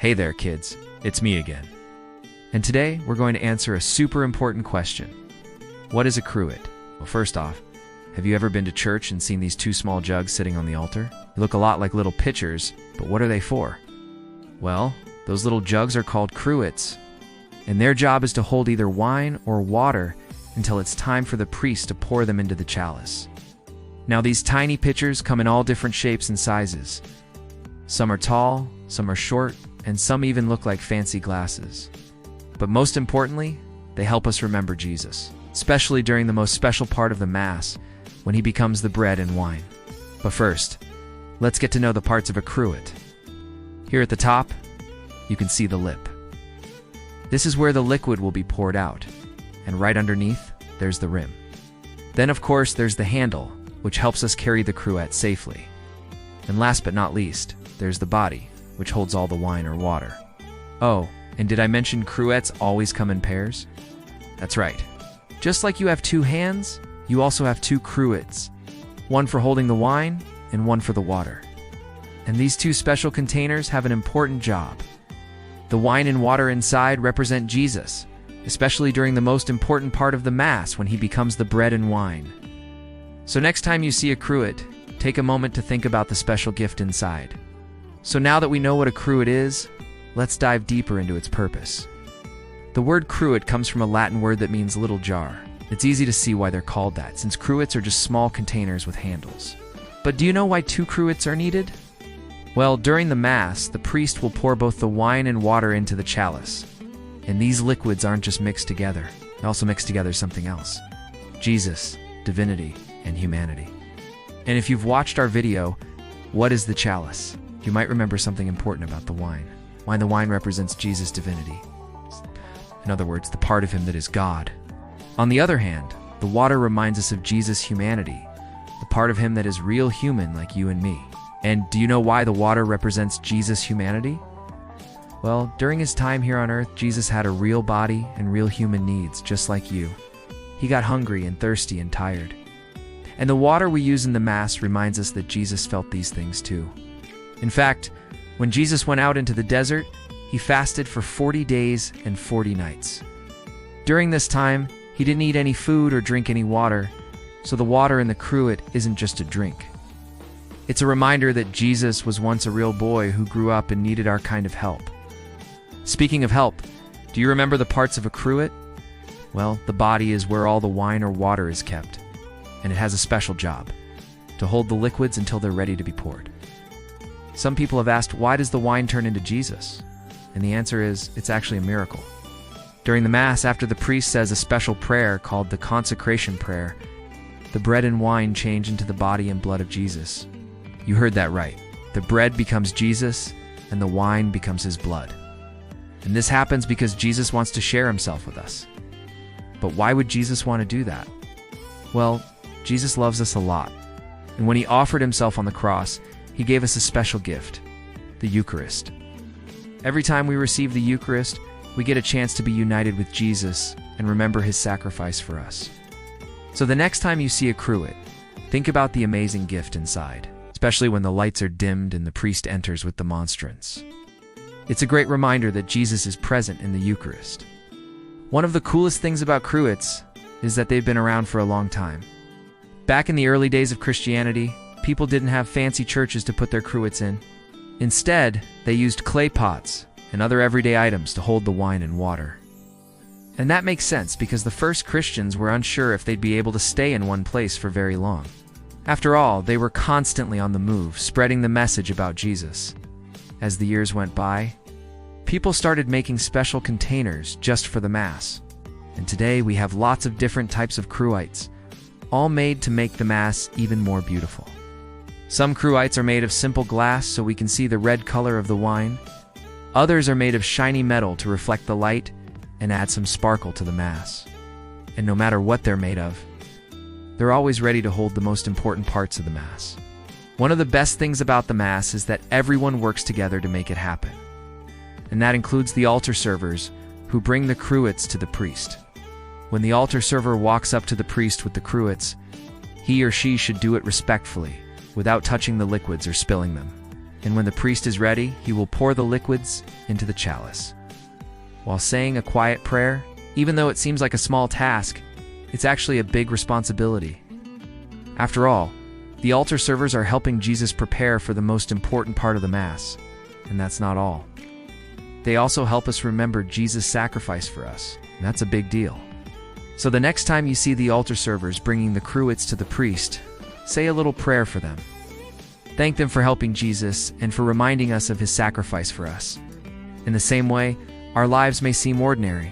Hey there, kids. It's me again. And today, we're going to answer a super important question. What is a cruet? Well, first off, have you ever been to church and seen these two small jugs sitting on the altar? They look a lot like little pitchers, but what are they for? Well, those little jugs are called cruets, and their job is to hold either wine or water until it's time for the priest to pour them into the chalice. Now, these tiny pitchers come in all different shapes and sizes. Some are tall, some are short, and some even look like fancy glasses. But most importantly, they help us remember Jesus, especially during the most special part of the Mass, when he becomes the bread and wine. But first, let's get to know the parts of a cruet. Here at the top, you can see the lip. This is where the liquid will be poured out, and right underneath, there's the rim. Then, of course, there's the handle, which helps us carry the cruet safely. And last but not least, there's the body, which holds all the wine or water. Oh, and did I mention cruets always come in pairs? That's right. Just like you have two hands, you also have two cruets, one for holding the wine and one for the water. And these two special containers have an important job. The wine and water inside represent Jesus, especially during the most important part of the Mass when he becomes the bread and wine. So next time you see a cruet, take a moment to think about the special gift inside. So now that we know what a cruet is, let's dive deeper into its purpose. The word cruet comes from a Latin word that means little jar. It's easy to see why they're called that, since cruets are just small containers with handles. But do you know why two cruets are needed? Well, during the Mass, the priest will pour both the wine and water into the chalice. And these liquids aren't just mixed together, they also mix together something else. Jesus, divinity, and humanity. And if you've watched our video, What is the Chalice? You might remember something important about the wine. Why the wine represents Jesus' divinity. In other words, the part of him that is God. On the other hand, the water reminds us of Jesus' humanity, the part of him that is real human like you and me. And do you know why the water represents Jesus' humanity? Well, during his time here on earth, Jesus had a real body and real human needs, just like you. He got hungry and thirsty and tired. And the water we use in the Mass reminds us that Jesus felt these things too. In fact, when Jesus went out into the desert, he fasted for 40 days and 40 nights. During this time, he didn't eat any food or drink any water, so the water in the cruet isn't just a drink. It's a reminder that Jesus was once a real boy who grew up and needed our kind of help. Speaking of help, do you remember the parts of a cruet? Well, the body is where all the wine or water is kept, and it has a special job, to hold the liquids until they're ready to be poured. Some people have asked, why does the wine turn into Jesus? And the answer is, it's actually a miracle. During the Mass, after the priest says a special prayer called the consecration prayer, the bread and wine change into the body and blood of Jesus. You heard that right. The bread becomes Jesus, and the wine becomes his blood. And this happens because Jesus wants to share himself with us. But why would Jesus want to do that? Well, Jesus loves us a lot. And when he offered himself on the cross, he gave us a special gift, the Eucharist. Every time we receive the Eucharist, we get a chance to be united with Jesus and remember his sacrifice for us. So the next time you see a cruet, think about the amazing gift inside, especially when the lights are dimmed and the priest enters with the monstrance. It's a great reminder that Jesus is present in the Eucharist. One of the coolest things about cruets is that they've been around for a long time. Back in the early days of Christianity, people didn't have fancy churches to put their cruets in. Instead, they used clay pots and other everyday items to hold the wine and water. And that makes sense because the first Christians were unsure if they'd be able to stay in one place for very long. After all, they were constantly on the move, spreading the message about Jesus. As the years went by, people started making special containers just for the Mass. And today we have lots of different types of cruets, all made to make the Mass even more beautiful. Some cruets are made of simple glass so we can see the red color of the wine. Others are made of shiny metal to reflect the light and add some sparkle to the Mass. And no matter what they're made of, they're always ready to hold the most important parts of the Mass. One of the best things about the Mass is that everyone works together to make it happen. And that includes the altar servers who bring the cruets to the priest. When the altar server walks up to the priest with the cruets, he or she should do it respectfully, without touching the liquids or spilling them. And when the priest is ready, he will pour the liquids into the chalice. While saying a quiet prayer, even though it seems like a small task, it's actually a big responsibility. After all, the altar servers are helping Jesus prepare for the most important part of the Mass, and that's not all. They also help us remember Jesus' sacrifice for us, and that's a big deal. So the next time you see the altar servers bringing the cruets to the priest, say a little prayer for them. Thank them for helping Jesus and for reminding us of his sacrifice for us. In the same way, our lives may seem ordinary,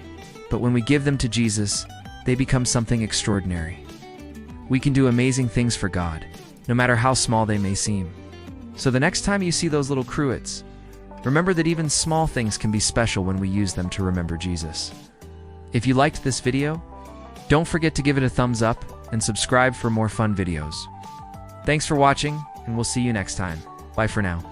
but when we give them to Jesus, they become something extraordinary. We can do amazing things for God, no matter how small they may seem. So the next time you see those little cruets, remember that even small things can be special when we use them to remember Jesus. If you liked this video, don't forget to give it a thumbs up and subscribe for more fun videos. Thanks for watching, and we'll see you next time. Bye for now.